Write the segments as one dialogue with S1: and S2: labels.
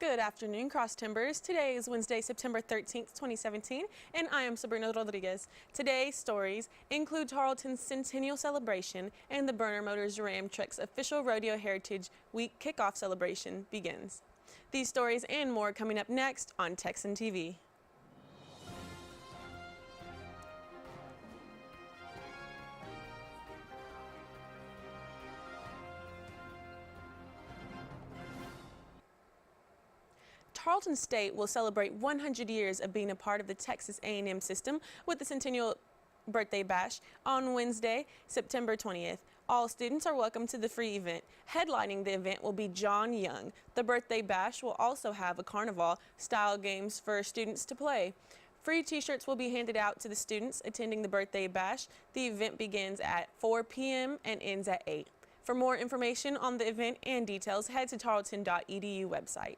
S1: Good afternoon, Cross Timbers. Today is Wednesday, September 13th, 2017, and I am Sabrina Rodriguez. Today's stories include Tarleton's Centennial Celebration and the Burner Motors Ram Truck's official Rodeo Heritage Week kickoff celebration begins. These stories and more coming up next on Texan TV. Tarleton State will celebrate 100 years of being a part of the Texas A&M system with the Centennial Birthday Bash on Wednesday, September 20th. All students are welcome to the free event. Headlining the event will be John Young. The Birthday Bash will also have a carnival-style games for students to play. Free t-shirts will be handed out to the students attending the Birthday Bash. The event begins at 4 p.m. and ends at 8. For more information on the event and details, head to tarleton.edu website.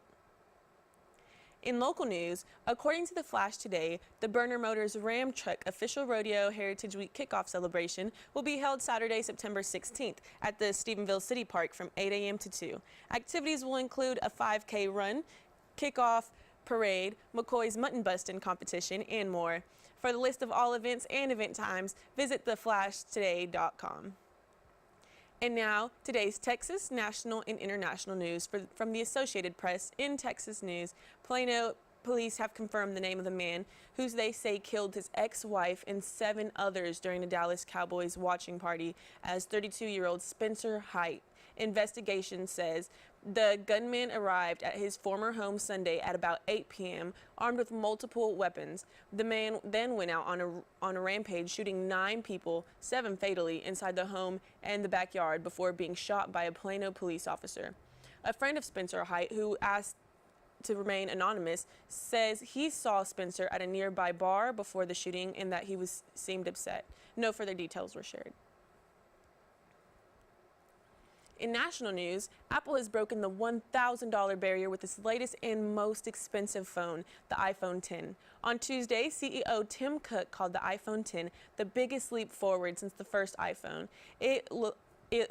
S1: In local news, according to the Flash today, the Burner Motors Ram Truck official Rodeo Heritage Week kickoff celebration will be held Saturday, September 16th at the Stephenville City Park from 8 a.m. to 2. Activities will include a 5K run, kickoff parade, McCoy's Mutton Bustin' competition, and more. For the list of all events and event times, visit theflashtoday.com. And now, today's Texas, national, and international news from the Associated Press. In Texas news, Plano police have confirmed the name of the man who they say killed his ex-wife and 7 others during a Dallas Cowboys watching party as 32-year-old Spencer Height. Investigation says the gunman arrived at his former home Sunday at about 8 p.m. armed with multiple weapons. The man then went out on a rampage, shooting 9 people, 7 fatally, inside the home and the backyard before being shot by a Plano police officer. A friend of Spencer Height, who asked to remain anonymous, says he saw Spencer at a nearby bar before the shooting and that he seemed upset. No further details were shared. In national news, Apple has broken the $1,000 barrier with its latest and most expensive phone, the iPhone X. On Tuesday, CEO Tim Cook called the iPhone X the biggest leap forward since the first iPhone. It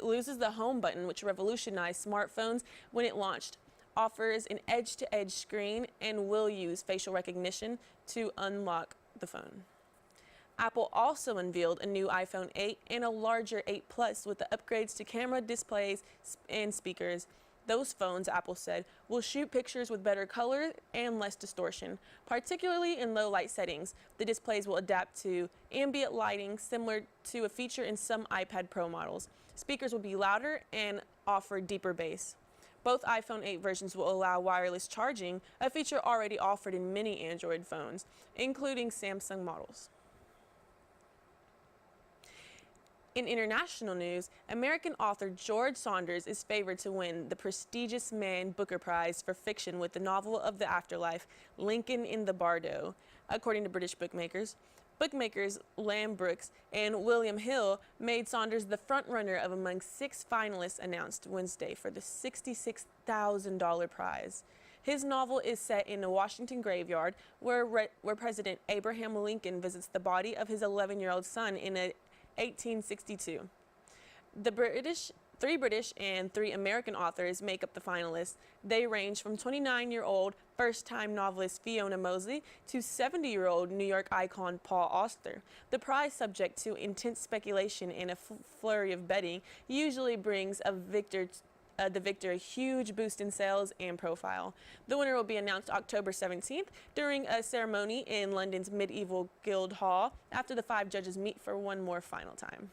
S1: loses the home button, which revolutionized smartphones when it launched, offers an edge-to-edge screen, and will use facial recognition to unlock the phone. Apple also unveiled a new iPhone 8 and a larger 8 Plus with the upgrades to camera, displays, and speakers. Those phones, Apple said, will shoot pictures with better color and less distortion, particularly in low light settings. The displays will adapt to ambient lighting, similar to a feature in some iPad Pro models. Speakers will be louder and offer deeper bass. Both iPhone 8 versions will allow wireless charging, a feature already offered in many Android phones, including Samsung models. In international news, American author George Saunders is favored to win the prestigious Man Booker Prize for fiction with the novel of the afterlife, Lincoln in the Bardo, according to British bookmakers. Bookmakers Lamb Brooks and William Hill made Saunders the front-runner of among 6 finalists announced Wednesday for the $66,000 prize. His novel is set in a Washington graveyard where President Abraham Lincoln visits the body of his 11-year-old son in 1862. The 3 British and 3 American authors make up the finalists. They range from 29-year-old first-time novelist Fiona Mosley to 70-year-old New York icon Paul Auster. The prize, subject to intense speculation and a flurry of betting, usually brings the victor a huge boost in sales and profile. The winner will be announced October 17th during a ceremony in London's Medieval Guildhall after the 5 judges meet for one more final time.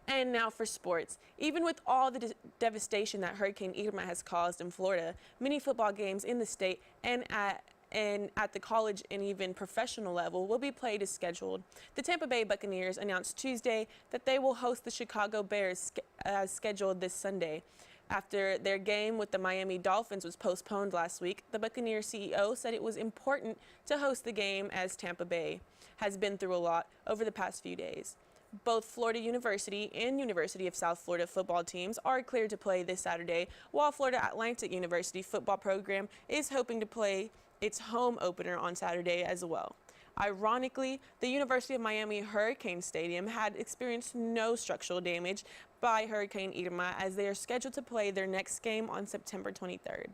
S1: And now for sports. Even with all the devastation that Hurricane Irma has caused in Florida, many football games in the state and at the college and even professional level will be played as scheduled. The Tampa Bay Buccaneers announced Tuesday that they will host the Chicago Bears as scheduled this Sunday. After their game with the Miami Dolphins was postponed last week, the Buccaneers CEO said it was important to host the game as Tampa Bay has been through a lot over the past few days. Both Florida University and University of South Florida football teams are cleared to play this Saturday, while Florida Atlantic University football program is hoping to play its home opener on Saturday as well. Ironically, the University of Miami Hurricane Stadium had experienced no structural damage by Hurricane Irma as they are scheduled to play their next game on September 23rd.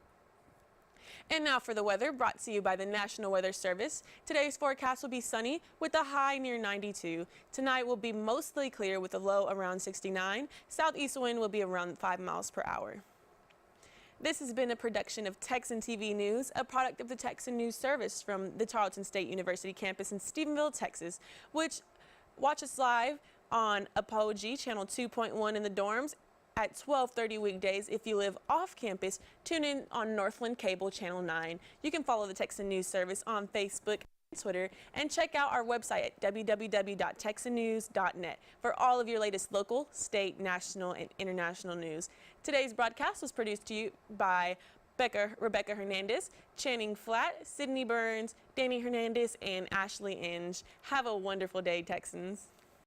S1: And now for the weather, brought to you by the National Weather Service. Today's forecast will be sunny with a high near 92. Tonight will be mostly clear with a low around 69. Southeast wind will be around 5 miles per hour. This has been a production of Texan TV News, a product of the Texan News Service from the Tarleton State University campus in Stephenville, Texas, which watch us live on Apogee Channel 2.1 in the dorms at 12:30 weekdays. If you live off campus, tune in on Northland Cable Channel 9. You can follow the Texan News Service on Facebook and Twitter, and check out our website at www.texannews.net for all of your latest local, state, national, and international news. Today's broadcast was produced to you by Rebecca Hernandez, Channing Flatt, Sydney Burns, Danny Hernandez, and Ashley Inge. Have a wonderful day, Texans.